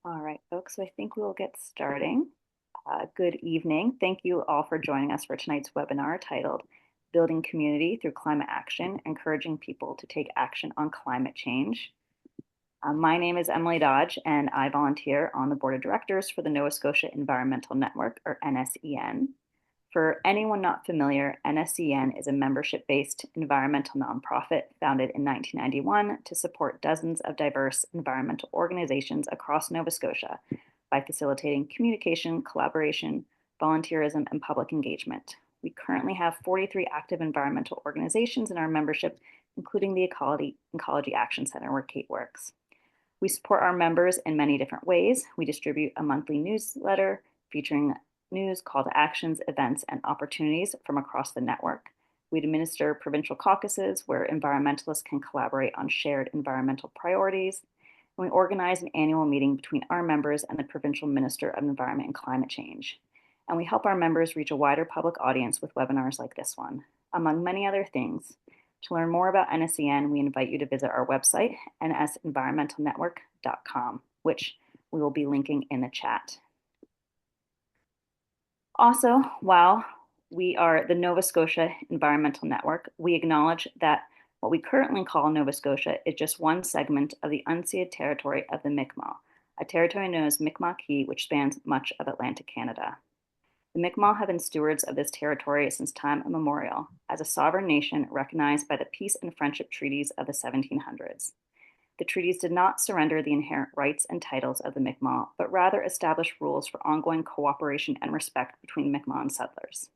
All right, folks, so I think we will get starting. Good evening. Thank you all for joining us for tonight's webinar titled Building Community Through Climate Action, Encouraging People to Take Action on Climate Change. My name is Emily Dodge, and I volunteer on the Board of Directors for the Nova Scotia Environmental Network, or NSEN. For anyone not familiar, NSEN is a membership-based environmental nonprofit founded in 1991 to support dozens of diverse environmental organizations across Nova Scotia by facilitating communication, collaboration, volunteerism, and public engagement. We currently have 43 active environmental organizations in our membership, including the Ecology Action Centre, where Kate works. We support our members in many different ways. We distribute a monthly newsletter featuring news, call to actions, events, and opportunities from across the network. We administer provincial caucuses where environmentalists can collaborate on shared environmental priorities. And we organize an annual meeting between our members and the Provincial Minister of Environment and Climate Change. And we help our members reach a wider public audience with webinars like this one, among many other things. To learn more about NSEN, we invite you to visit our website, nsenvironmentalnetwork.com, which we will be linking in the chat. Also, while we are the Nova Scotia Environmental Network, we acknowledge that what we currently call Nova Scotia is just one segment of the unceded territory of the Mi'kmaq, a territory known as Mi'kmaq, which spans much of Atlantic Canada. The Mi'kmaq have been stewards of this territory since time immemorial, as a sovereign nation recognized by the peace and friendship treaties of the 1700s. The treaties did not surrender the inherent rights and titles of the Mi'kmaq, but rather established rules for ongoing cooperation and respect between Mi'kmaq and settlers.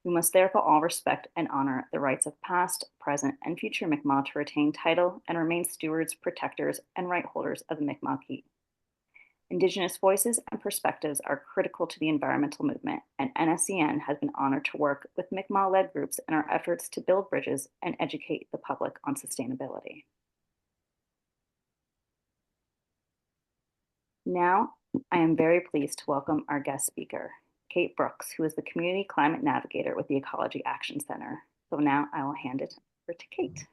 We must therefore all respect and honor the rights of past, present, and future Mi'kmaq to retain title and remain stewards, protectors, and right holders of the Mi'kmaq. Indigenous voices and perspectives are critical to the environmental movement, and NSEN has been honored to work with Mi'kmaq-led groups in our efforts to build bridges and educate the public on sustainability. Now, I am very pleased to welcome our guest speaker, Kate Brooks, who is the Community Climate Navigator with the Ecology Action Centre. So now I will hand it over to Kate.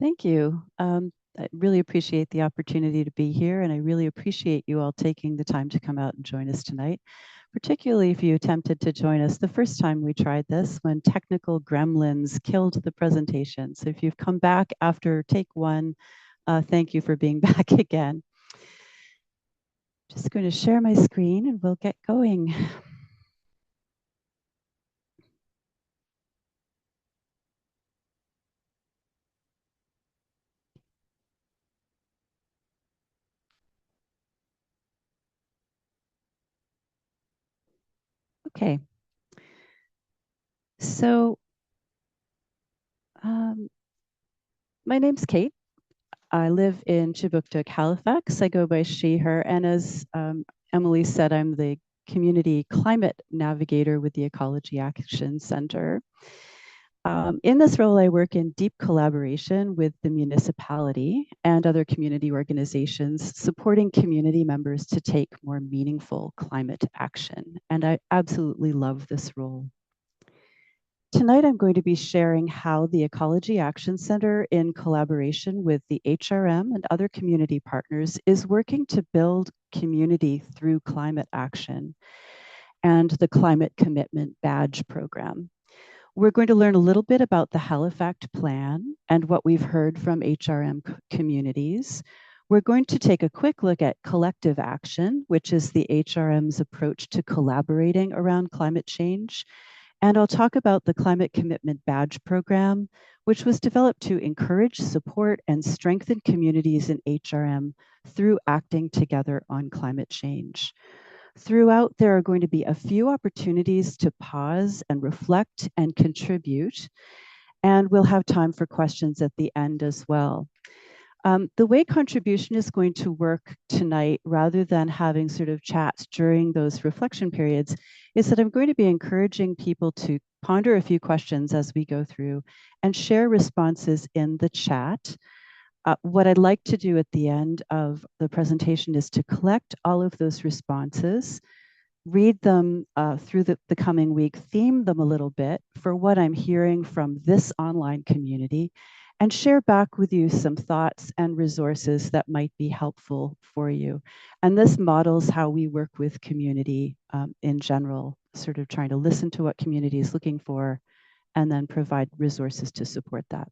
Thank you. I really appreciate the opportunity to be here, and I really appreciate you all taking the time to come out and join us tonight, particularly if you attempted to join us the first time we tried this when technical gremlins killed the presentation. So if you've come back after take one, thank you for being back again. Just going to share my screen and we'll get going. Okay. So my name's Kate. I live in Chibuktuk, Halifax. I go by she, her, and as Emily said, I'm the Community Climate Navigator with the Ecology Action Centre. In this role, I work in deep collaboration with the municipality and other community organizations, supporting community members to take more meaningful climate action. And I absolutely love this role. Tonight, I'm going to be sharing how the Ecology Action Centre, in collaboration with the HRM and other community partners, is working to build community through climate action and the Climate Commitment Badge program. We're going to learn a little bit about the HalifACT plan and what we've heard from HRM communities. We're going to take a quick look at collective action, which is the HRM's approach to collaborating around climate change. And I'll talk about the Climate Commitment Badge program, which was developed to encourage, support, and strengthen communities in HRM through acting together on climate change. Throughout, there are going to be a few opportunities to pause and reflect and contribute, and we'll have time for questions at the end as well. The way contribution is going to work tonight, rather than having sort of chats during those reflection periods, is that I'm going to be encouraging people to ponder a few questions as we go through and share responses in the chat. What I'd like to do at the end of the presentation is to collect all of those responses, read them through the coming week, theme them a little bit for what I'm hearing from this online community, and share back with you some thoughts and resources that might be helpful for you. And this models how we work with community in general, sort of trying to listen to what community is looking for and then provide resources to support that.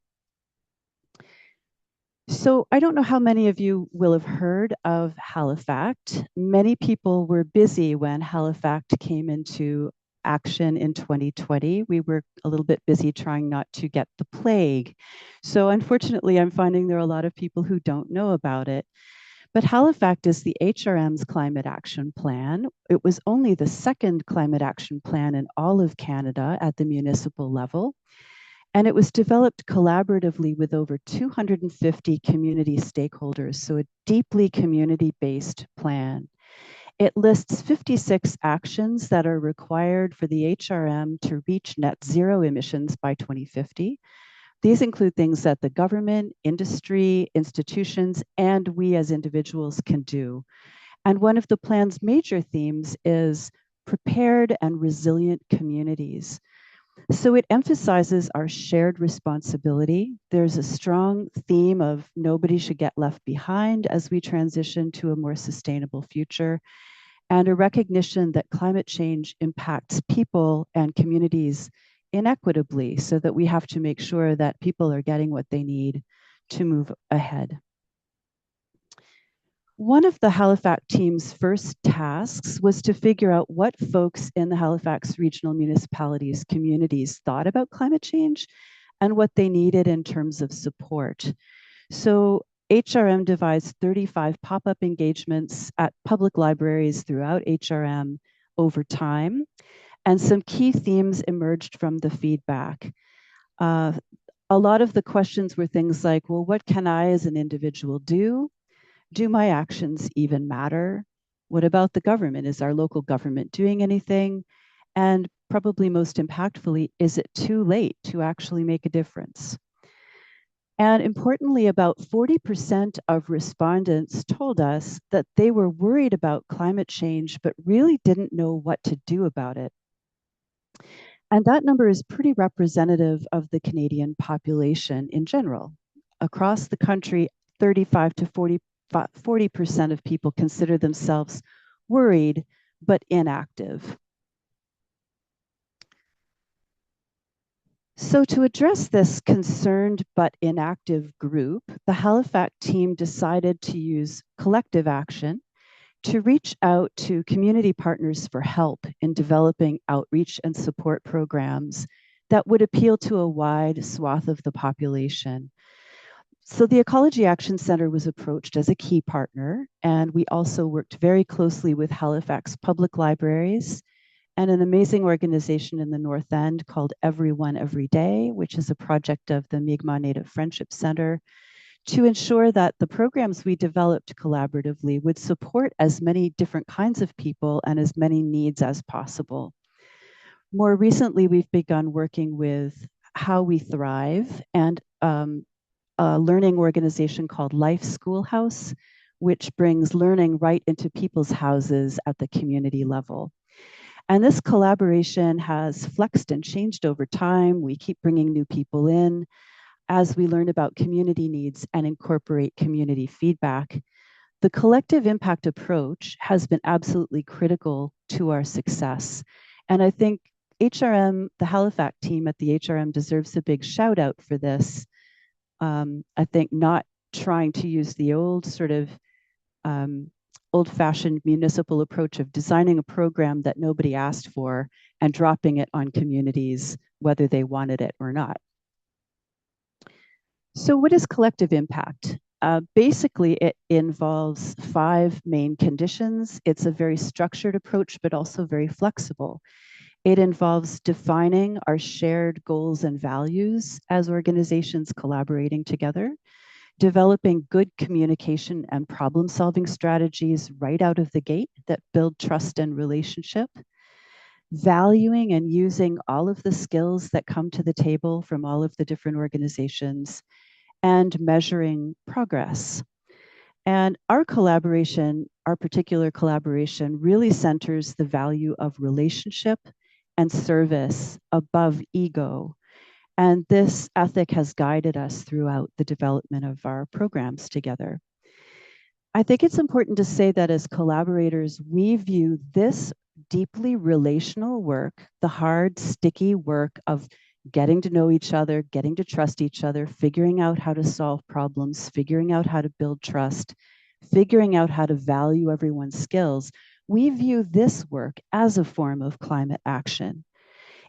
So I don't know how many of you will have heard of HalifACT. Many people were busy when HalifACT came into action in 2020. We were a little bit busy trying not to get the plague. So unfortunately, I'm finding there are a lot of people who don't know about it. But HalifACT is the HRM's climate action plan. It was only the second climate action plan in all of Canada at the municipal level. And it was developed collaboratively with over 250 community stakeholders, so a deeply community-based plan. It lists 56 actions that are required for the HRM to reach net zero emissions by 2050. These include things that the government, industry, institutions, and we as individuals can do. And one of the plan's major themes is prepared and resilient communities. So it emphasizes our shared responsibility. There's a strong theme of nobody should get left behind as we transition to a more sustainable future, and a recognition that climate change impacts people and communities inequitably, so that we have to make sure that people are getting what they need to move ahead. One of the HalifACT team's first tasks was to figure out what folks in the Halifax Regional Municipality's communities thought about climate change and what they needed in terms of support. So HRM devised 35 pop-up engagements at public libraries throughout HRM over time, and some key themes emerged from the feedback. A lot of the questions were things like, well, what can I as an individual do? Do my actions even matter? What about the government? Is our local government doing anything? And probably most impactfully, is it too late to actually make a difference? And importantly, about 40% of respondents told us that they were worried about climate change, but really didn't know what to do about it. And that number is pretty representative of the Canadian population in general. Across the country, 35 to 40% of people consider themselves worried but inactive. So to address this concerned but inactive group, the HalifACT team decided to use collective action to reach out to community partners for help in developing outreach and support programs that would appeal to a wide swath of the population. So the Ecology Action Centre was approached as a key partner, and we also worked very closely with Halifax Public Libraries and an amazing organization in the North End called Everyone Every Day, which is a project of the Mi'kmaq Native Friendship Centre, to ensure that the programs we developed collaboratively would support as many different kinds of people and as many needs as possible. More recently, we've begun working with How We Thrive and a learning organization called Life Schoolhouse, which brings learning right into people's houses at the community level. And this collaboration has flexed and changed over time. We keep bringing new people in as we learn about community needs and incorporate community feedback. The collective impact approach has been absolutely critical to our success. And I think HRM, the HalifACT team at the HRM deserves a big shout out for this. I think not trying to use the old sort of old-fashioned municipal approach of designing a program that nobody asked for and dropping it on communities, whether they wanted it or not. So what is collective impact? Basically, it involves 5 main conditions. It's a very structured approach, but also very flexible. It involves defining our shared goals and values as organizations collaborating together, developing good communication and problem-solving strategies right out of the gate that build trust and relationship, valuing and using all of the skills that come to the table from all of the different organizations, and measuring progress. And our collaboration, our particular collaboration, really centers the value of relationship and service above ego. And this ethic has guided us throughout the development of our programs together. I think it's important to say that as collaborators, we view this deeply relational work, the hard, sticky work of getting to know each other, getting to trust each other, figuring out how to solve problems, figuring out how to build trust, figuring out how to value everyone's skills. We view this work as a form of climate action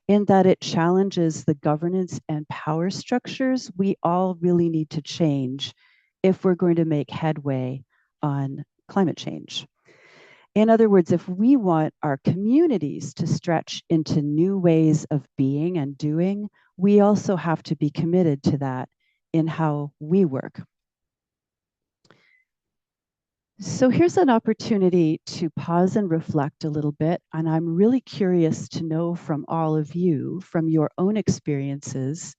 in that it challenges the governance and power structures we all really need to change if we're going to make headway on climate change. In other words, if we want our communities to stretch into new ways of being and doing, we also have to be committed to that in how we work. So here's an opportunity to pause and reflect a little bit. And I'm really curious to know from all of you, from your own experiences,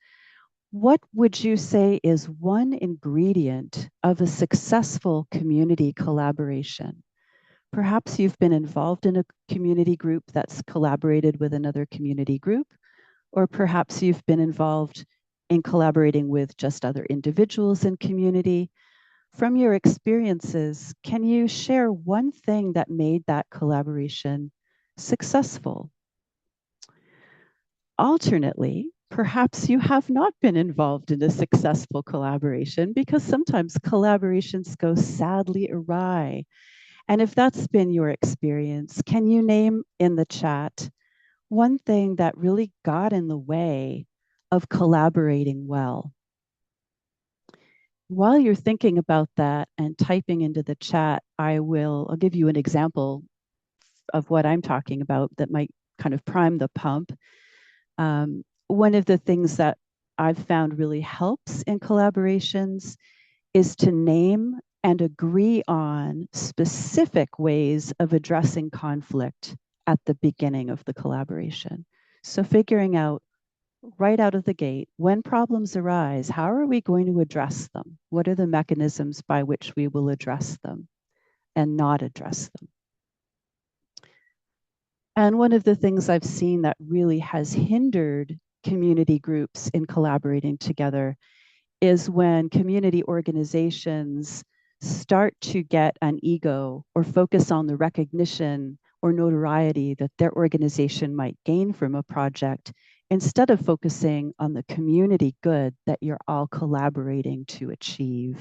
what would you say is one ingredient of a successful community collaboration? Perhaps you've been involved in a community group that's collaborated with another community group, or perhaps you've been involved in collaborating with just other individuals in community. From your experiences, can you share one thing that made that collaboration successful? Alternately, perhaps you have not been involved in a successful collaboration because sometimes collaborations go sadly awry. And if that's been your experience, can you name in the chat one thing that really got in the way of collaborating well? While you're thinking about that and typing into the chat, I'll give you an example of what I'm talking about that might kind of prime the pump. One of the things that I've found really helps in collaborations is to name and agree on specific ways of addressing conflict at the beginning of the collaboration. So figuring out right out of the gate, when problems arise, how are we going to address them? What are the mechanisms by which we will address them and not address them? And one of the things I've seen that really has hindered community groups in collaborating together is when community organizations start to get an ego or focus on the recognition or notoriety that their organization might gain from a project instead of focusing on the community good that you're all collaborating to achieve.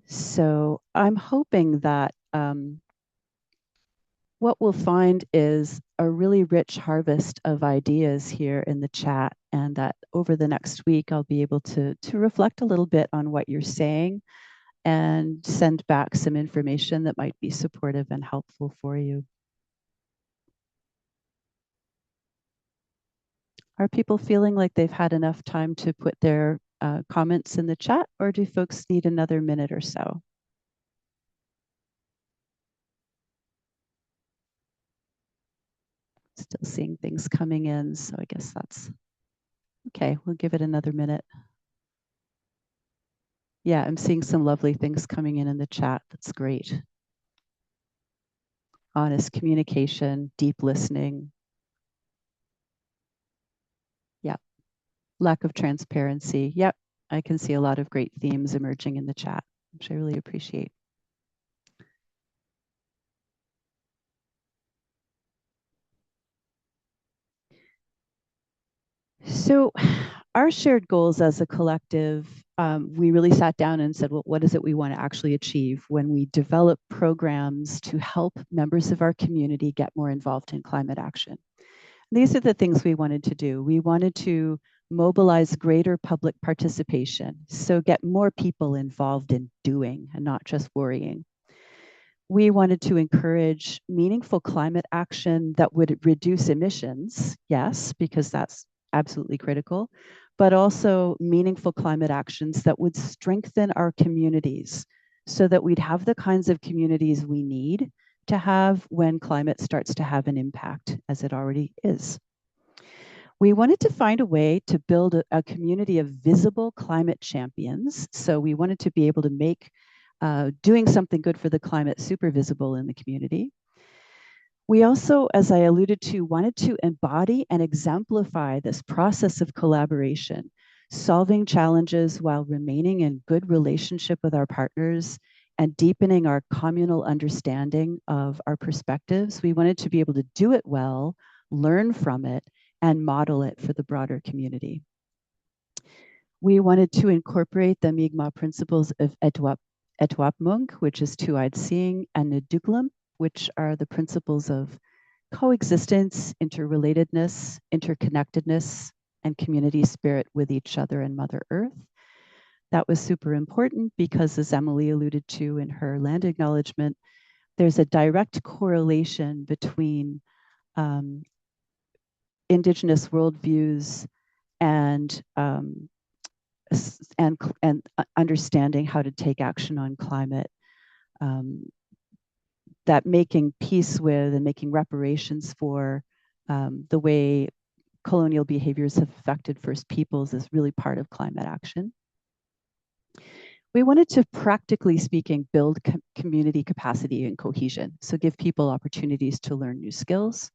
So I'm hoping that what we'll find is a really rich harvest of ideas here in the chat, and that over the next week, I'll be able to reflect a little bit on what you're saying and send back some information that might be supportive and helpful for you. Are people feeling like they've had enough time to put their comments in the chat, or do folks need another minute or so? Still seeing things coming in, so I guess that's okay. We'll give it another minute. Yeah, I'm seeing some lovely things coming in the chat. That's great. Honest communication, deep listening. Yeah, lack of transparency. Yep, I can see a lot of great themes emerging in the chat, which I really appreciate. So our shared goals as a collective, we really sat down and said, well, what is it we want to actually achieve when we develop programs to help members of our community get more involved in climate action? These are the things we wanted to do. We wanted to mobilize greater public participation, so get more people involved in doing and not just worrying. We wanted to encourage meaningful climate action that would reduce emissions, yes, because that's absolutely critical, but also meaningful climate actions that would strengthen our communities so that we'd have the kinds of communities we need to have when climate starts to have an impact, as it already is. We wanted to find a way to build a community of visible climate champions. So we wanted to be able to make doing something good for the climate super visible in the community. We also, as I alluded to, wanted to embody and exemplify this process of collaboration, solving challenges while remaining in good relationship with our partners and deepening our communal understanding of our perspectives. We wanted to be able to do it well, learn from it, and model it for the broader community. We wanted to incorporate the Mi'kmaq principles of Etwapmung, which is two-eyed seeing, and Niduglam, which are the principles of coexistence, interrelatedness, interconnectedness, and community spirit with each other and Mother Earth. That was super important because, as Emily alluded to in her land acknowledgement, there's a direct correlation between Indigenous worldviews and understanding how to take action on climate, that making peace with and making reparations for the way colonial behaviors have affected First Peoples is really part of climate action. We wanted to, practically speaking, build community capacity and cohesion. So give people opportunities to learn new skills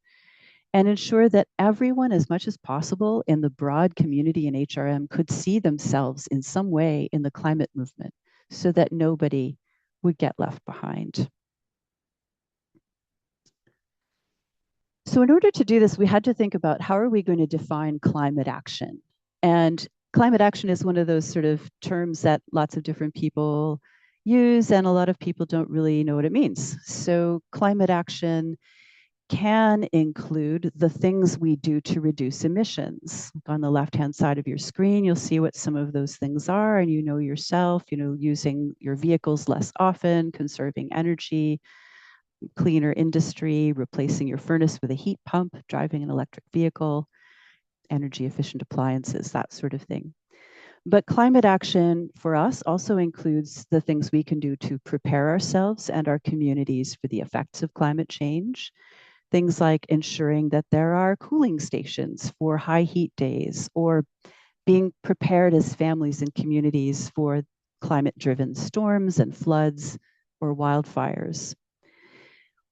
and ensure that everyone, as much as possible in the broad community in HRM, could see themselves in some way in the climate movement so that nobody would get left behind. So in order to do this, we had to think about how are we going to define climate action? And climate action is one of those sort of terms that lots of different people use, and a lot of people don't really know what it means. So climate action can include the things we do to reduce emissions. On the left-hand side of your screen, you'll see what some of those things are, and you know yourself, using your vehicles less often, conserving energy, cleaner industry, replacing your furnace with a heat pump, driving an electric vehicle, energy efficient appliances, that sort of thing. But climate action for us also includes the things we can do to prepare ourselves and our communities for the effects of climate change. Things like ensuring that there are cooling stations for high heat days, or being prepared as families and communities for climate-driven storms and floods or wildfires.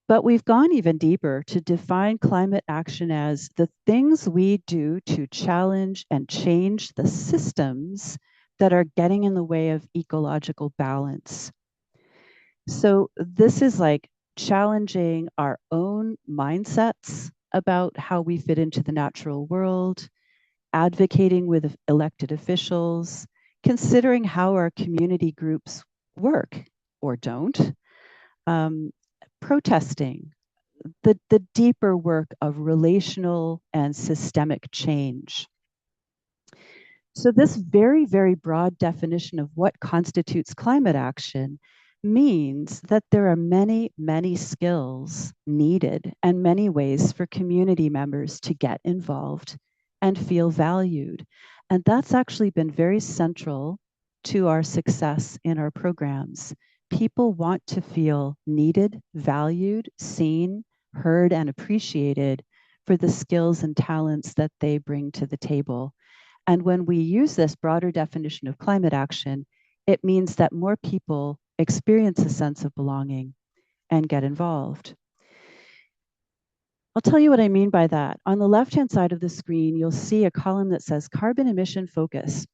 But we've gone even deeper to define climate action as the things we do to challenge and change the systems that are getting in the way of ecological balance. So this is like challenging our own mindsets about how we fit into the natural world, advocating with elected officials, considering how our community groups work or don't, protesting, the deeper work of relational and systemic change. So this very, very broad definition of what constitutes climate action means that there are many, many skills needed and many ways for community members to get involved and feel valued. And that's actually been very central to our success in our programs. People want to feel needed, valued, seen, heard, and appreciated for the skills and talents that they bring to the table. And when we use this broader definition of climate action, it means that more people experience a sense of belonging and get involved. I'll tell you what I mean by that. On the left-hand side of the screen, you'll see a column that says carbon emission focus.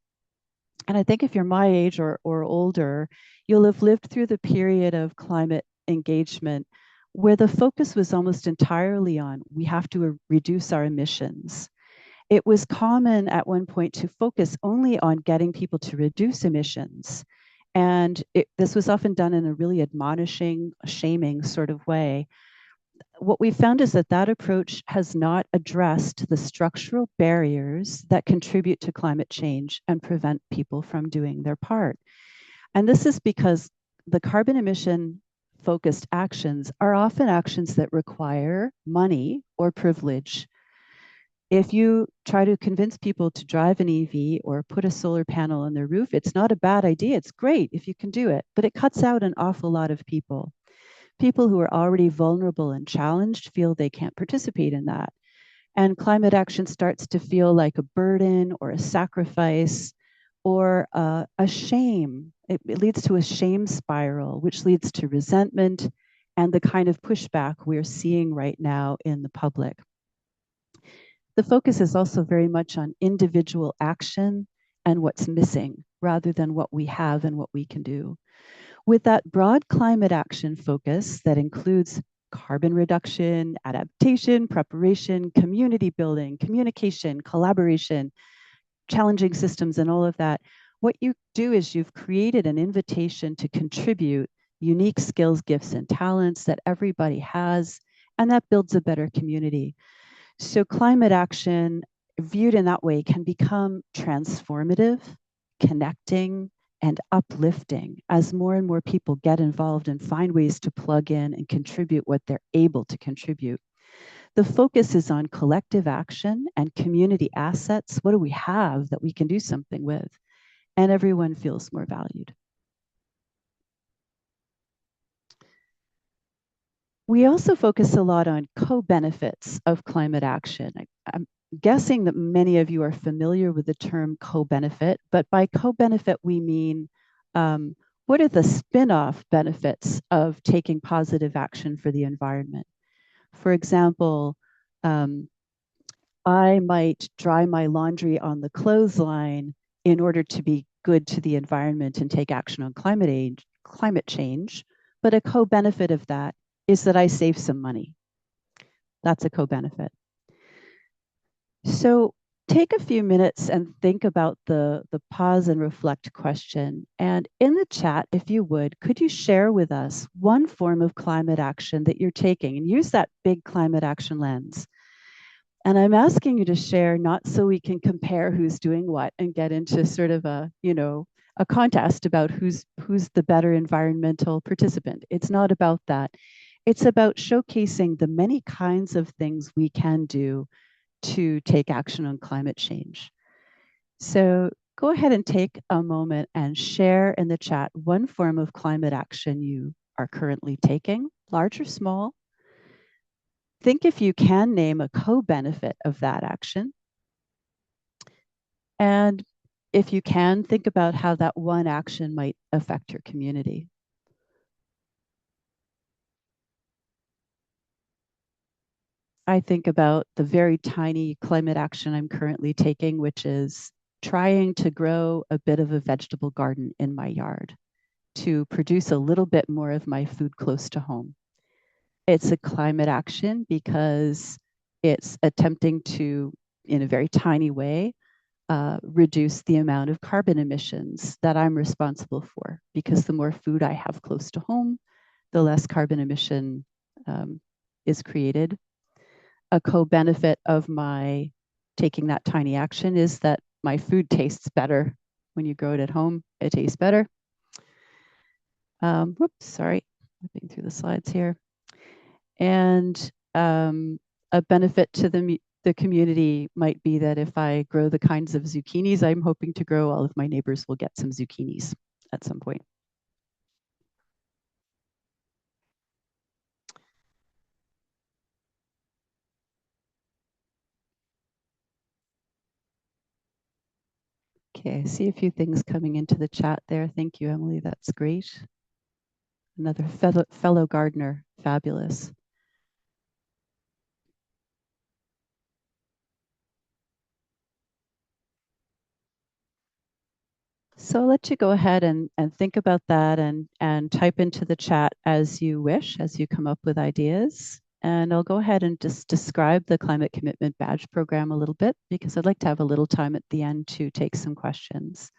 And I think if you're my age or older, you'll have lived through the period of climate engagement where the focus was almost entirely on we have to reduce our emissions. It was common at one point to focus only on getting people to reduce emissions. And this was often done in a really admonishing, shaming sort of way. What we found is that that approach has not addressed the structural barriers that contribute to climate change and prevent people from doing their part. And this is because the carbon emission focused actions are often actions that require money or privilege. If you try to convince people to drive an EV or put a solar panel on their roof, it's not a bad idea. It's great if you can do it, but it cuts out an awful lot of people. People who are already vulnerable and challenged feel they can't participate in that. And climate action starts to feel like a burden or a sacrifice or a shame. It leads to a shame spiral, which leads to resentment and the kind of pushback we're seeing right now in the public. The focus is also very much on individual action and what's missing rather than what we have and what we can do. With that broad climate action focus that includes carbon reduction, adaptation, preparation, community building, communication, collaboration, challenging systems, and all of that, what you do is you've created an invitation to contribute unique skills, gifts, and talents that everybody has, and that builds a better community. So climate action viewed in that way can become transformative, connecting, and uplifting as more and more people get involved and find ways to plug in and contribute what they're able to contribute. The focus is on collective action and community assets. What do we have that we can do something with? And everyone feels more valued. We also focus a lot on co-benefits of climate action. I'm guessing that many of you are familiar with the term co-benefit, but by co-benefit, we mean what are the spin-off benefits of taking positive action for the environment? For example, I might dry my laundry on the clothesline in order to be good to the environment and take action on climate change. But a co-benefit of that is that I save some money. That's a co-benefit. So take a few minutes and think about the pause and reflect question. And in the chat, if you would, could you share with us one form of climate action that you're taking and use that big climate action lens? And I'm asking you to share not so we can compare who's doing what and get into sort of a, a contest about who's the better environmental participant. It's not about that. It's about showcasing the many kinds of things we can do to take action on climate change. So go ahead and take a moment and share in the chat one form of climate action you are currently taking, large or small. Think if you can name a co-benefit of that action. And if you can, think about how that one action might affect your community. I think about the very tiny climate action I'm currently taking, which is trying to grow a bit of a vegetable garden in my yard to produce a little bit more of my food close to home. It's a climate action because it's attempting to, in a very tiny way, reduce the amount of carbon emissions that I'm responsible for, because the more food I have close to home, the less carbon emission is created. A co-benefit of my taking that tiny action is that my food tastes better. When you grow it at home, it tastes better. Whoops, sorry, flipping through the slides here. And a benefit to the community might be that if I grow the kinds of zucchinis I'm hoping to grow, all of my neighbors will get some zucchinis at some point. Okay, I see a few things coming into the chat there. Thank you, Emily. That's great. Another fellow gardener, fabulous. So I'll let you go ahead and think about that and type into the chat as you wish, as you come up with ideas. And I'll go ahead and just describe the Climate Commitment Badge program a little bit, because I'd like to have a little time at the end to take some questions.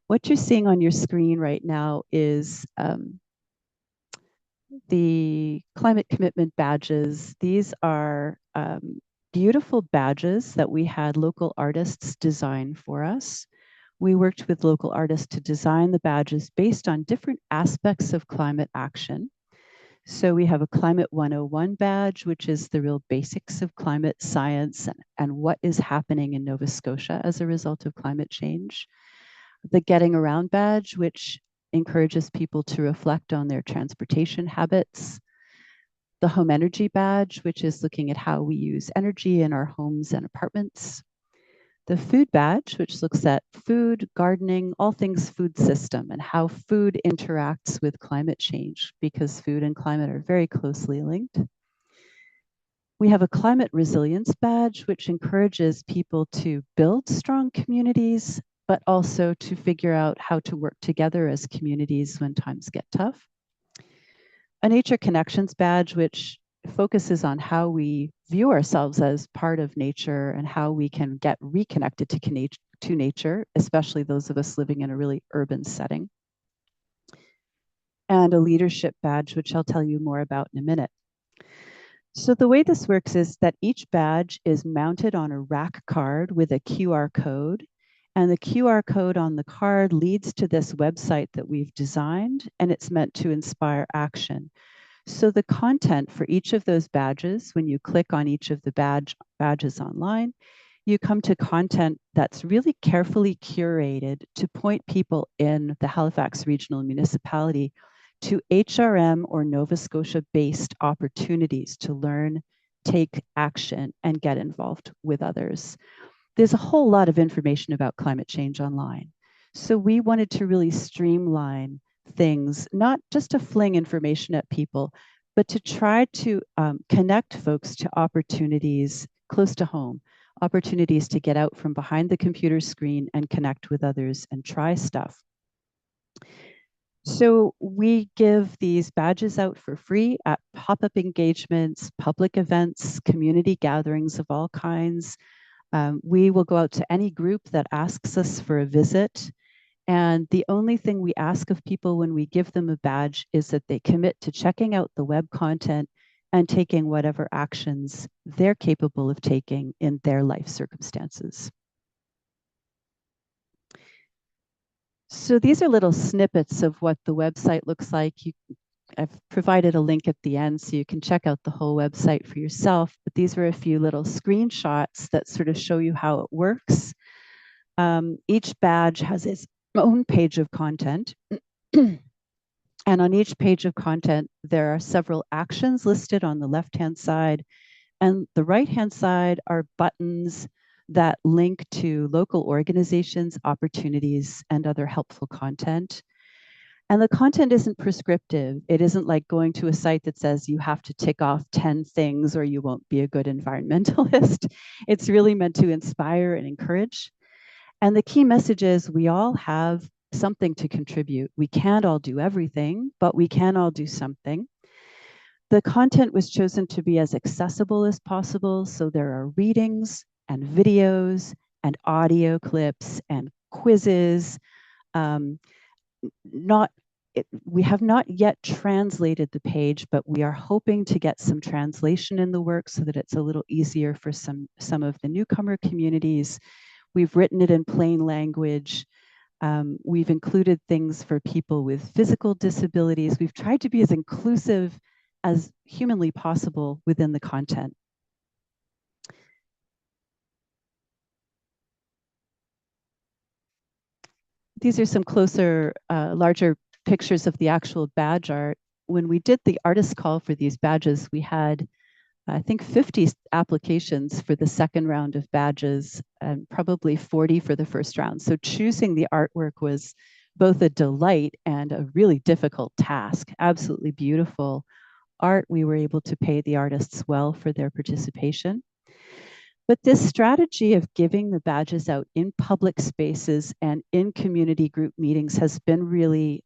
What you're seeing on your screen right now is the Climate Commitment Badges. These are beautiful badges that we had local artists design for us. We worked with local artists to design the badges based on different aspects of climate action. So we have a Climate 101 badge, which is the real basics of climate science and what is happening in Nova Scotia as a result of climate change. The Getting Around badge, which encourages people to reflect on their transportation habits. The Home Energy badge, which is looking at how we use energy in our homes and apartments. The food badge, which looks at food, gardening, all things food system, and how food interacts with climate change, because food and climate are very closely linked. We have a climate resilience badge, which encourages people to build strong communities, but also to figure out how to work together as communities when times get tough. A nature connections badge, which focuses on how we view ourselves as part of nature and how we can get reconnected to nature, especially those of us living in a really urban setting. And a leadership badge, which I'll tell you more about in a minute. So the way this works is that each badge is mounted on a rack card with a QR code. And the QR code on the card leads to this website that we've designed, and it's meant to inspire action. So the content for each of those badges, when you click on each of the badges online, you come to content that's really carefully curated to point people in the Halifax Regional Municipality to HRM or Nova Scotia-based opportunities to learn, take action, and get involved with others. There's a whole lot of information about climate change online. So we wanted to really streamline things, not just to fling information at people, but to try to connect folks to opportunities close to home, opportunities to get out from behind the computer screen and connect with others and try stuff. So we give these badges out for free at pop-up engagements, public events, community gatherings of all kinds. We will go out to any group that asks us for a visit. And the only thing we ask of people when we give them a badge is that they commit to checking out the web content and taking whatever actions they're capable of taking in their life circumstances. So these are little snippets of what the website looks like. I've provided a link at the end so you can check out the whole website for yourself, but these are a few little screenshots that sort of show you how it works. Each badge has its own page of content. And on each page of content, there are several actions listed on the left-hand side, and the right-hand side are buttons that link to local organizations, opportunities, and other helpful content. And the content isn't prescriptive. It isn't like going to a site that says you have to tick off 10 things or you won't be a good environmentalist. It's really meant to inspire and encourage. And the key message is we all have something to contribute. We can't all do everything, but we can all do something. The content was chosen to be as accessible as possible. So there are readings and videos and audio clips and quizzes. We have not yet translated the page, but we are hoping to get some translation in the work so that it's a little easier for some of the newcomer communities. We've written it in plain language. We've included things for people with physical disabilities. We've tried to be as inclusive as humanly possible within the content. These are some closer, larger pictures of the actual badge art. When we did the artist call for these badges, we had, I think, 50 applications for the second round of badges and probably 40 for the first round. So choosing the artwork was both a delight and a really difficult task. Absolutely beautiful art. We were able to pay the artists well for their participation. But this strategy of giving the badges out in public spaces and in community group meetings has been really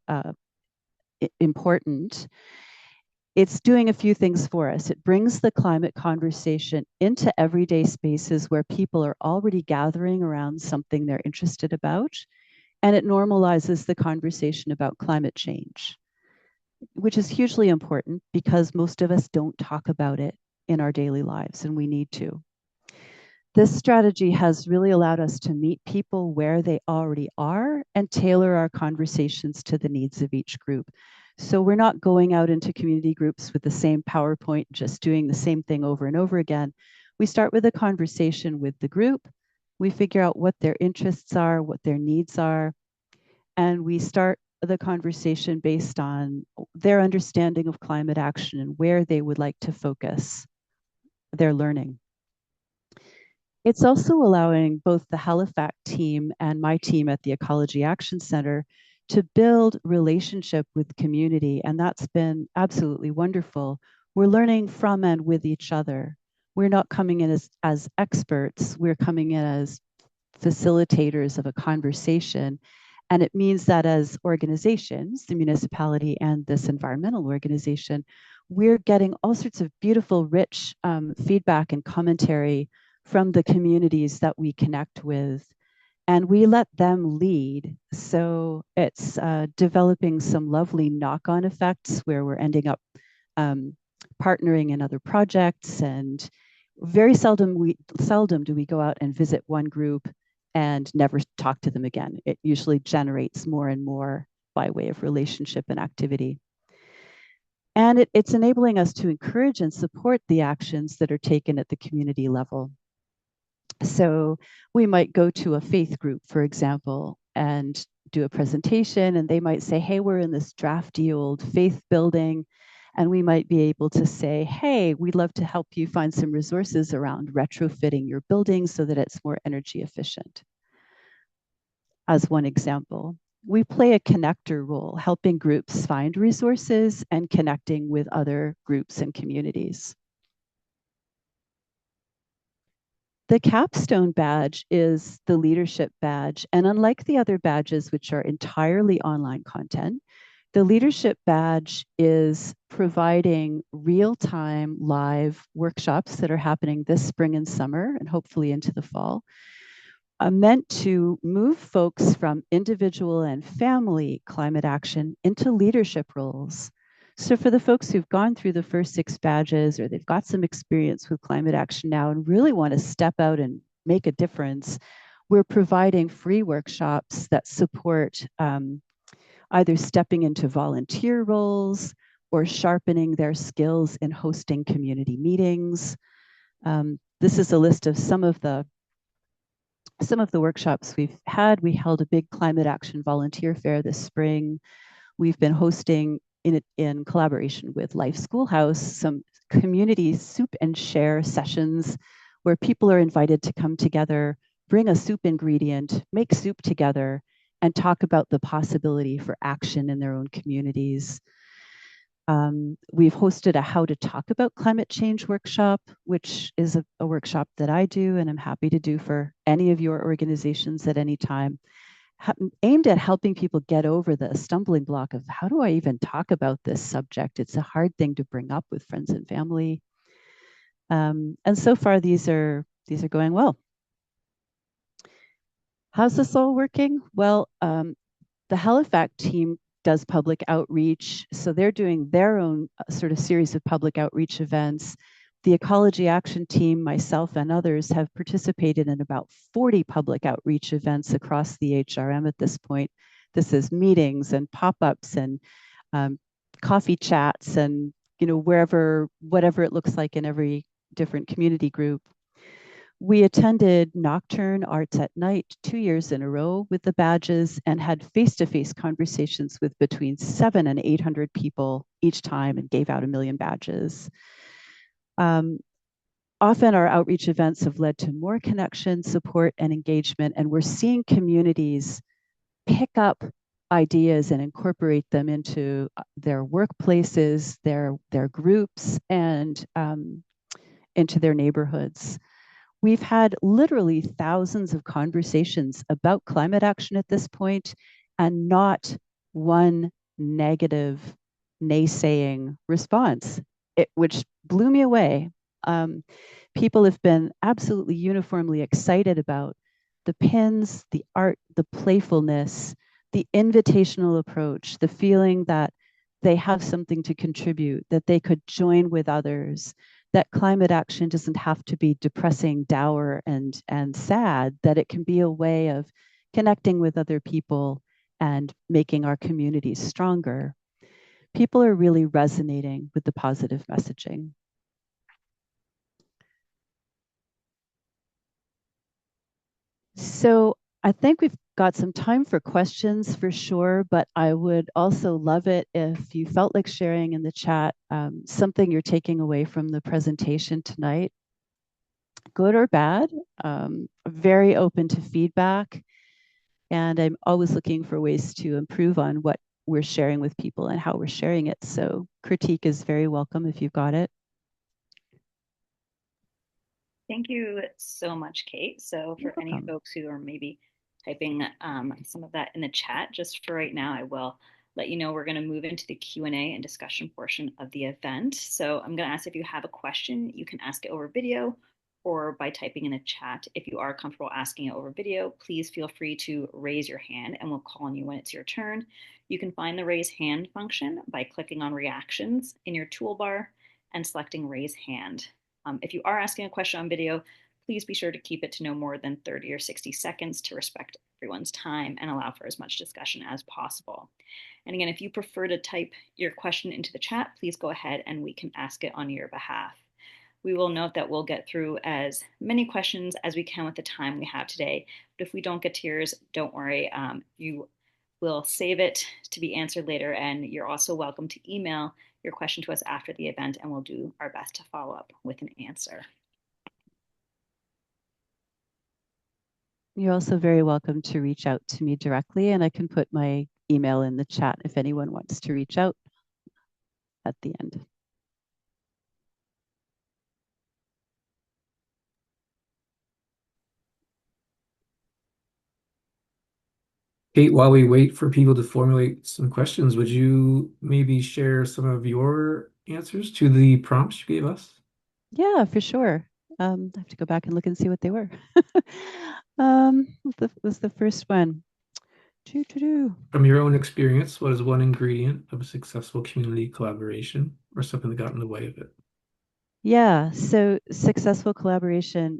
important. It's doing a few things for us. It brings the climate conversation into everyday spaces where people are already gathering around something they're interested about. And it normalizes the conversation about climate change, which is hugely important because most of us don't talk about it in our daily lives, and we need to. This strategy has really allowed us to meet people where they already are and tailor our conversations to the needs of each group. So we're not going out into community groups with the same PowerPoint, just doing the same thing over and over again. We start with a conversation with the group. We figure out what their interests are, what their needs are, and we start the conversation based on their understanding of climate action and where they would like to focus their learning. It's also allowing both the HalifACT team and my team at the Ecology Action Centre to build relationship with community. And that's been absolutely wonderful. We're learning from and with each other. We're not coming in as experts, we're coming in as facilitators of a conversation. And it means that as organizations, the municipality and this environmental organization, we're getting all sorts of beautiful, rich feedback and commentary from the communities that we connect with. And we let them lead. So it's developing some lovely knock on effects where we're ending up um, partnering in other projects. And very seldom do we go out and visit one group and never talk to them again. It usually generates more and more by way of relationship and activity. And it's enabling us to encourage and support the actions that are taken at the community level. So we might go to a faith group, for example, and do a presentation, and they might say, hey, we're in this drafty old faith building. And we might be able to say, hey, we'd love to help you find some resources around retrofitting your building so that it's more energy efficient. As one example, we play a connector role, helping groups find resources and connecting with other groups and communities. The capstone badge is the leadership badge. And unlike the other badges, which are entirely online content, the leadership badge is providing real-time live workshops that are happening this spring and summer and hopefully into the fall, meant to move folks from individual and family climate action into leadership roles. So for the folks who've gone through the first 6 badges or they've got some experience with climate action now and really want to step out and make a difference, we're providing free workshops that support either stepping into volunteer roles or sharpening their skills in hosting community meetings. This is a list of some of the workshops we've had. We held a big climate action volunteer fair this spring. We've been hosting in collaboration with Life Schoolhouse some community soup and share sessions where people are invited to come together, bring a soup ingredient, make soup together, and talk about the possibility for action in their own communities. We've hosted a How to Talk About Climate Change workshop, which is a workshop that I do and I'm happy to do for any of your organizations at any time, aimed at helping people get over the stumbling block of how do I even talk about this subject? It's a hard thing to bring up with friends and family. And so far, these are going well. How's this all working? Well, the HalifACT team does public outreach. So they're doing their own sort of series of public outreach events. The Ecology Action team, myself and others have participated in about 40 public outreach events across the HRM at this point. This is meetings and pop-ups and coffee chats and whatever it looks like in every different community group. We attended Nocturne Arts at Night 2 years in a row with the badges and had face-to-face conversations with between 700 and 800 people each time and gave out 1 million badges. Often our outreach events have led to more connection, support, and engagement, and we're seeing communities pick up ideas and incorporate them into their workplaces, their groups, and into their neighborhoods. We've had literally thousands of conversations about climate action at this point, and not one negative, naysaying response, which blew me away. People have been absolutely uniformly excited about the pins, the art, the playfulness, the invitational approach, the feeling that they have something to contribute, that they could join with others, that climate action doesn't have to be depressing, dour, and sad, that it can be a way of connecting with other people and making our communities stronger. People are really resonating with the positive messaging. So I think we've got some time for questions for sure, but I would also love it if you felt like sharing in the chat something you're taking away from the presentation tonight. good or bad. Very open to feedback. And I'm always looking for ways to improve on what we're sharing with people and how we're sharing it. So critique is very welcome if you've got it. Thank you so much, Kate. So You're for any welcome. folks who are maybe typing some of that in the chat, just for right now, I will let you know we're going to move into the Q&A and discussion portion of the event. So I'm going to ask if you have a question, you can ask it over video or by typing in the chat. If you are comfortable asking it over video, please feel free to raise your hand and we'll call on you when it's your turn. You can find the raise hand function by clicking on reactions in your toolbar and selecting raise hand. If you are asking a question on video, please be sure to keep it to no more than 30 or 60 seconds to respect everyone's time and allow for as much discussion as possible. And again, if you prefer to type your question into the chat, please go ahead and we can ask it on your behalf. We will note that we'll get through as many questions as we can with the time we have today. But if we don't get to yours, don't worry. You will save it to be answered later. And you're also welcome to email your question to us after the event, and we'll do our best to follow up with an answer. You're also very welcome to reach out to me directly, and I can put my email in the chat if anyone wants to reach out at the end. Kate, while we wait for people to formulate some questions, would you maybe share some of your answers to the prompts you gave us? Yeah, for sure. I have to go back and look and see what they were. What was the first one? From your own experience, what is one ingredient of a successful community collaboration or something that got in the way of it? Yeah, so successful collaboration.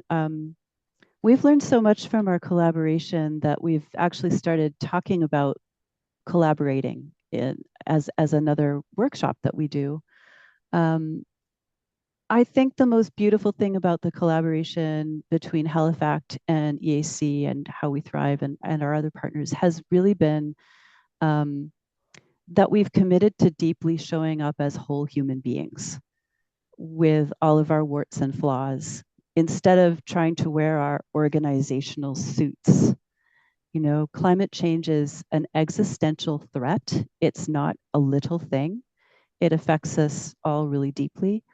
We've learned so much from our collaboration that we've actually started talking about collaborating as another workshop that we do. I think the most beautiful thing about the collaboration between HalifACT and EAC and How We Thrive and our other partners has really been that we've committed to deeply showing up as whole human beings with all of our warts and flaws instead of trying to wear our organizational suits. You know, climate change is an existential threat. It's not a little thing. It affects us all really deeply.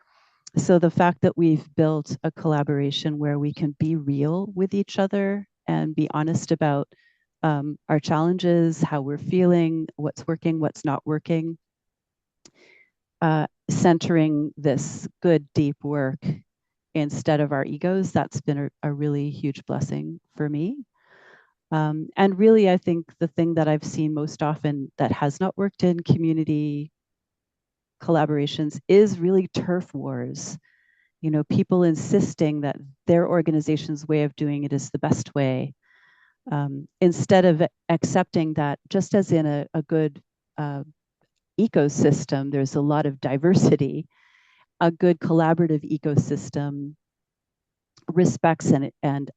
So the fact that we've built a collaboration where we can be real with each other and be honest about our challenges, how we're feeling, what's working, what's not working, centering this good, deep work instead of our egos, that's been a really huge blessing for me. And really, I think the thing that I've seen most often that has not worked in community collaborations is really turf wars. You know, people insisting that their organization's way of doing it is the best way, instead of accepting that just as in a good ecosystem, there's a lot of diversity. A good collaborative ecosystem respects and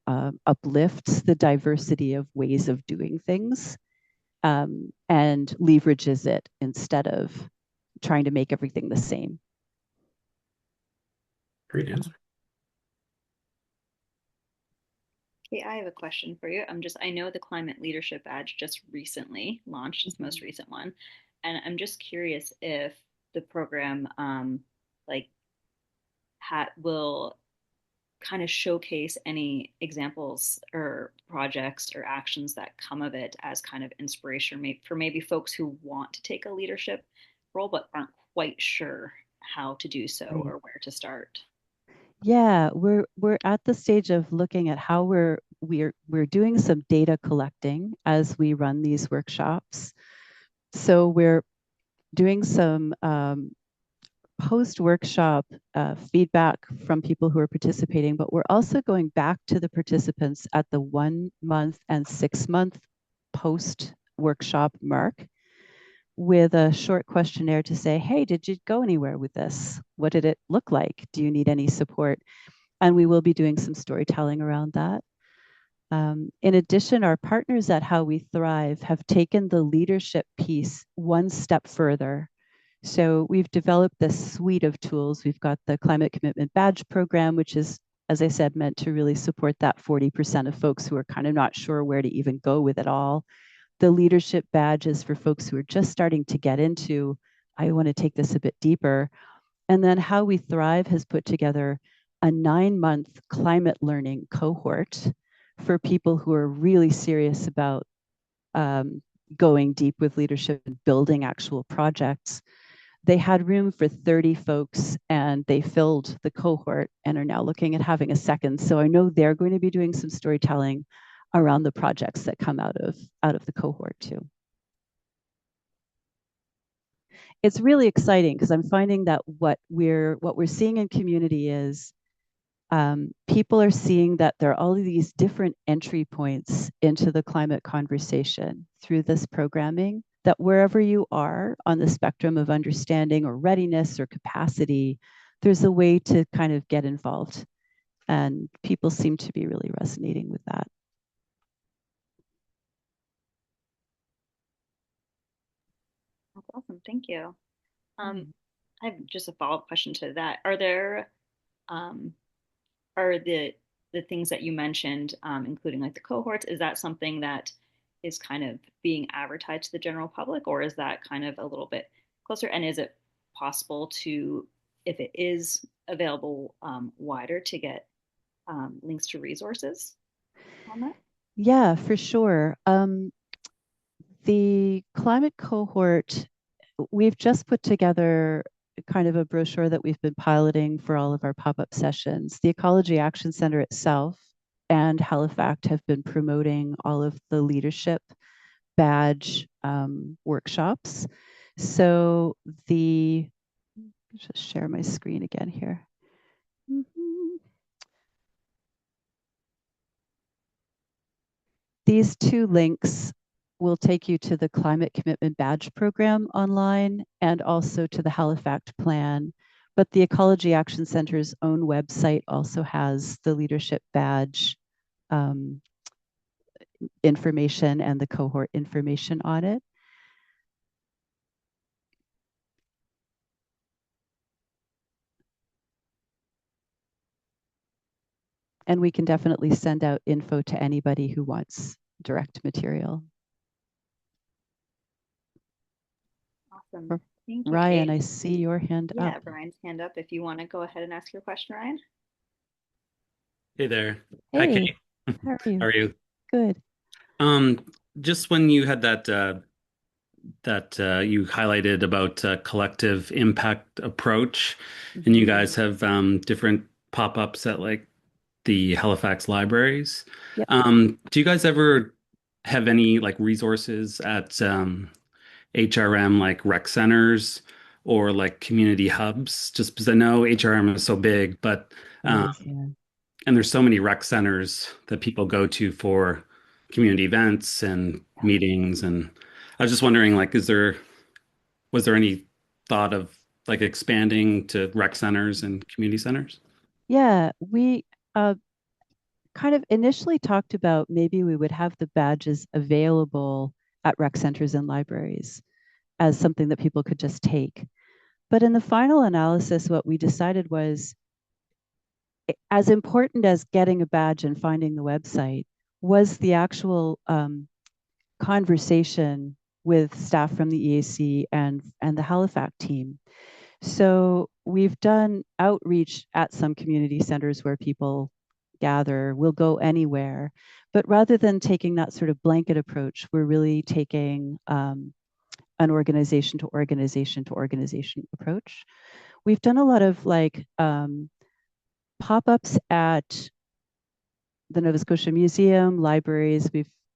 uplifts the diversity of ways of doing things, and leverages it instead of trying to make everything the same. Great answer. Okay, I have a question for you. I know the Climate Leadership Badge just recently launched, its most recent one, and I'm just curious if the program like will kind of showcase any examples or projects or actions that come of it as kind of inspiration for maybe folks who want to take a leadership role but aren't quite sure how to do so Right. or where to start. Yeah, we're at the stage of looking at how we're doing some data collecting as we run these workshops. So we're doing some post-workshop feedback from people who are participating, but we're also going back to the participants at the 1 month and 6 month post-workshop mark with a short questionnaire to say, hey, did you go anywhere with this? What did it look like? Do you need any support? And we will be doing some storytelling around that. In addition, our partners at How We Thrive have taken the leadership piece one step further. So we've developed this suite of tools. We've got the Climate Commitment Badge program, which is as I said, meant to really support that 40% of folks who are kind of not sure where to even go with it all. The leadership badge is for folks who are just starting to get into, I want to take this a bit deeper. And then How We Thrive has put together a 9-month climate learning cohort for people who are really serious about going deep with leadership and building actual projects. They had room for 30 folks and they filled the cohort and are now looking at having a second. So I know they're going to be doing some storytelling around the projects that come out of the cohort too. It's really exciting because I'm finding that what we're seeing in community is people are seeing that there are all of these different entry points into the climate conversation through this programming, that wherever you are on the spectrum of understanding or readiness or capacity, there's a way to kind of get involved. And people seem to be really resonating with that. That's awesome. Thank you. I have just a follow-up question to that. Are the things that you mentioned, including like the cohorts, is that something that is kind of being advertised to the general public, or is that kind of a little bit closer? And is it possible to, if it is available wider, to get links to resources on that? Yeah, for sure. The climate cohort, we've just put together kind of a brochure that we've been piloting for all of our pop-up sessions. The Ecology Action Centre itself and HalifACT have been promoting all of the leadership badge workshops. So just share my screen again here. These two links will take you to the Climate Commitment Badge Program online and also to the HalifACT plan. But the Ecology Action Centre's own website also has the leadership badge information and the cohort information on it. And we can definitely send out info to anybody who wants direct material. Awesome. Thank you, Ryan, Kate. I see your hand up. Yeah, Ryan's hand up. If you want to go ahead and ask your question, Ryan. Hey there. Hi, Hey, Kate. how are you? How are you? Good. Just when you had that you highlighted about collective impact approach, and you guys have different pop-ups at like the Halifax libraries. Yep. Do you guys ever have any like resources at HRM like rec centers or like community hubs? Just because I know HRM is so big, but It is, yeah. and there's so many rec centers that people go to for community events and meetings. And I was just wondering, like, was there any thought of like expanding to rec centers and community centers? Yeah, we kind of initially talked about maybe we would have the badges available at rec centers and libraries as something that people could just take. But in the final analysis, what we decided was as important as getting a badge and finding the website was the actual conversation with staff from the EAC and the HalifACT team. So we've done outreach at some community centers where people gather, we'll go anywhere. But rather than taking that sort of blanket approach, we're really taking an organization to organization to organization approach. We've done a lot of like pop-ups at the Nova Scotia Museum, libraries.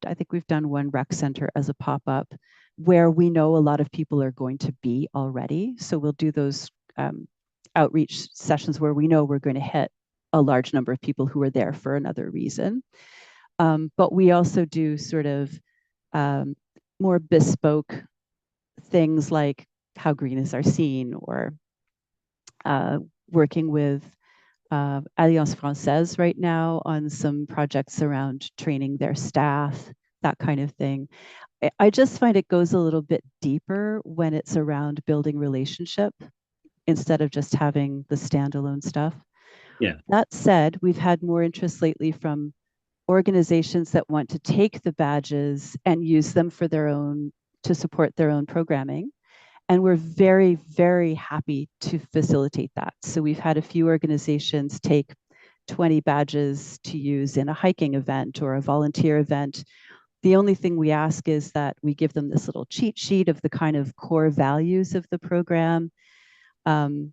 I think we've done one rec center as a pop-up where we know a lot of people are going to be already. So we'll do those outreach sessions where we know we're going to hit a large number of people who are there for another reason. But we also do sort of more bespoke things like how green is our scene, or working with Alliance Française right now on some projects around training their staff, that kind of thing. I just find it goes a little bit deeper when it's around building relationship instead of just having the standalone stuff. Yeah. That said, we've had more interest lately from organizations that want to take the badges and use them for their own, to support their own programming. And we're very, very happy to facilitate that. So we've had a few organizations take 20 badges to use in a hiking event or a volunteer event. The only thing we ask is that we give them this little cheat sheet of the kind of core values of the program. Because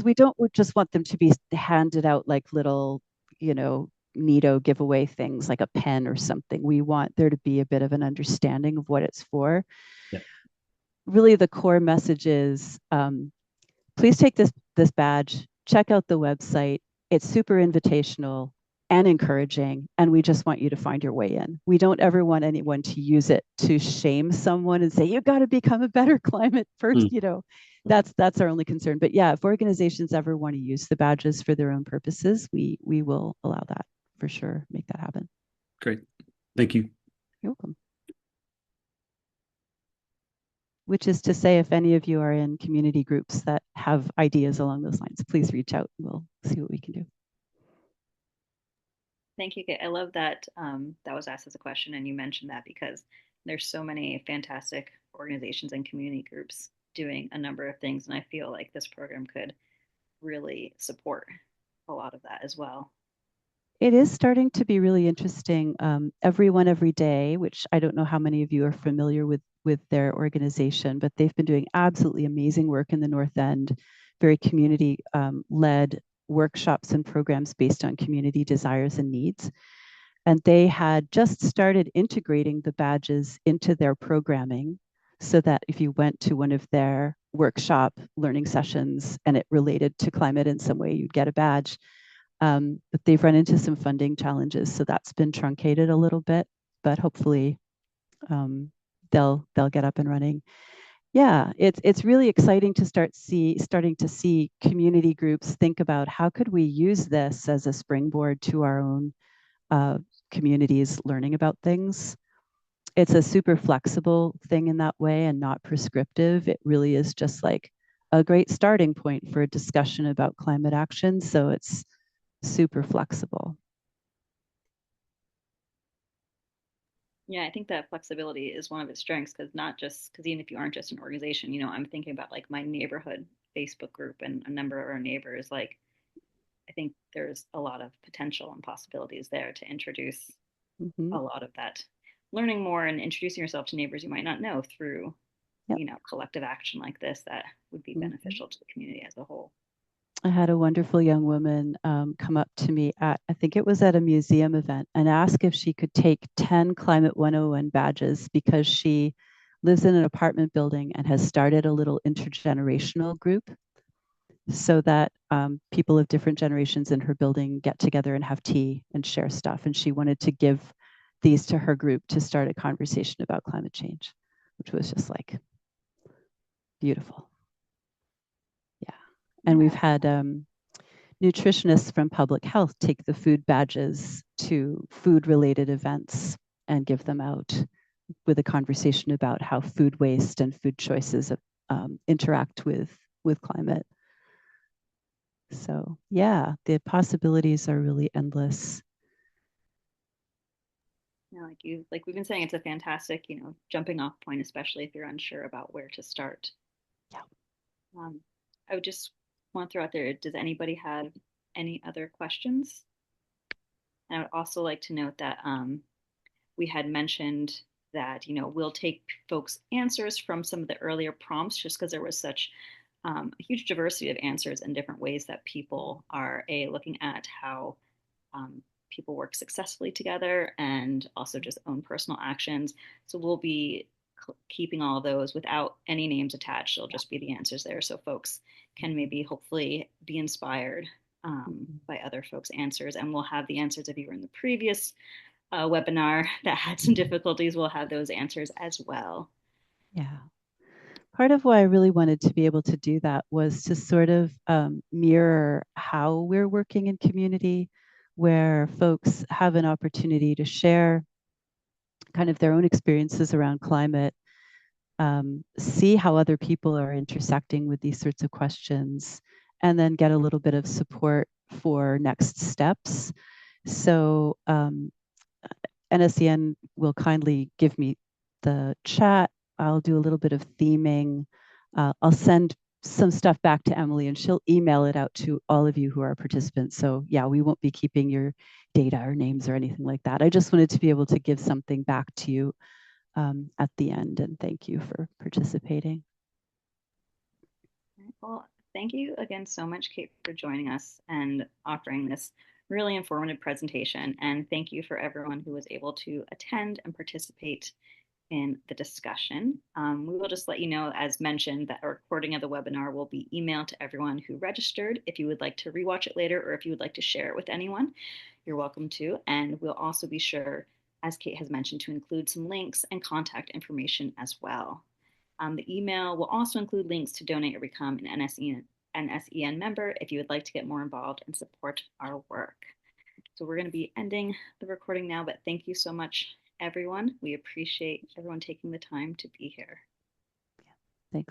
we don't just want them to be handed out like little, neato giveaway things like a pen or something. We want there to be a bit of an understanding of what it's for. Yeah. Really, the core message is please take this badge, check out the website. It's super invitational and encouraging, and we just want you to find your way in. We don't ever want anyone to use it to shame someone and say you got to become a better climate person. That's our only concern. But yeah, if organizations ever want to use the badges for their own purposes, we will allow that for sure. Make that happen. Great. Thank you. You're welcome. Which is to say, if any of you are in community groups that have ideas along those lines, please reach out. We'll see what we can do. Thank you, Kate. I love that that was asked as a question, and you mentioned that because there's so many fantastic organizations and community groups doing a number of things, and I feel like this program could really support a lot of that as well. It is starting to be really interesting. Everyone Every Day, which I don't know how many of you are familiar with their organization, but they've been doing absolutely amazing work in the North End, very community led workshops and programs based on community desires and needs. And they had just started integrating the badges into their programming so that if you went to one of their workshop learning sessions and it related to climate in some way, you'd get a badge. But they've run into some funding challenges, so that's been truncated a little bit, but hopefully they'll get up and running. Yeah, it's really exciting to starting to see community groups think about how could we use this as a springboard to our own communities learning about things. It's a super flexible thing in that way and not prescriptive. It really is just like a great starting point for a discussion about climate action. So it's super flexible. Yeah, I think that flexibility is one of its strengths because not just because even if you aren't just an organization, I'm thinking about like my neighborhood Facebook group and a number of our neighbors. Like, I think there's a lot of potential and possibilities there to introduce a lot of that learning more and introducing yourself to neighbors you might not know through, collective action like this that would be beneficial to the community as a whole. I had a wonderful young woman come up to me at, I think it was at a museum event, and ask if she could take 10 Climate 101 badges because she lives in an apartment building and has started a little intergenerational group so that people of different generations in her building get together and have tea and share stuff. And she wanted to give these to her group to start a conversation about climate change, which was just like beautiful. And we've had nutritionists from public health take the food badges to food related events and give them out with a conversation about how food waste and food choices interact with climate. So yeah, the possibilities are really endless. Yeah, like we've been saying, it's a fantastic, jumping off point, especially if you're unsure about where to start. Yeah. I would just want to throw out there, does anybody have any other questions? And I would also like to note that we had mentioned that, we'll take folks' answers from some of the earlier prompts just because there was such a huge diversity of answers and different ways that people are looking at how people work successfully together and also just own personal actions. So we'll be keeping all of those without any names attached. It'll just be the answers there. So folks can maybe hopefully be inspired by other folks' answers. And we'll have the answers if you were in the previous webinar that had some difficulties. We'll have those answers as well. Yeah. Part of why I really wanted to be able to do that was to sort of mirror how we're working in community, where folks have an opportunity to share kind of their own experiences around climate, see how other people are intersecting with these sorts of questions, and then get a little bit of support for next steps. So NSEN will kindly give me the chat. I'll do a little bit of theming. I'll send some stuff back to Emily and she'll email it out to all of you who are participants. So yeah, we won't be keeping your data or names or anything like that. I just wanted to be able to give something back to you at the end, and thank you for participating. Well, thank you again so much, Kate, for joining us and offering this really informative presentation. And thank you for everyone who was able to attend and participate in the discussion. We will just let you know, as mentioned, that a recording of the webinar will be emailed to everyone who registered. If you would like to rewatch it later, or if you would like to share it with anyone, you're welcome to. And we'll also be sure, as Kate has mentioned, to include some links and contact information as well. The email will also include links to donate or become an NSEN member if you would like to get more involved and support our work. So we're going to be ending the recording now, but thank you so much, everyone. We appreciate everyone taking the time to be here. Thanks.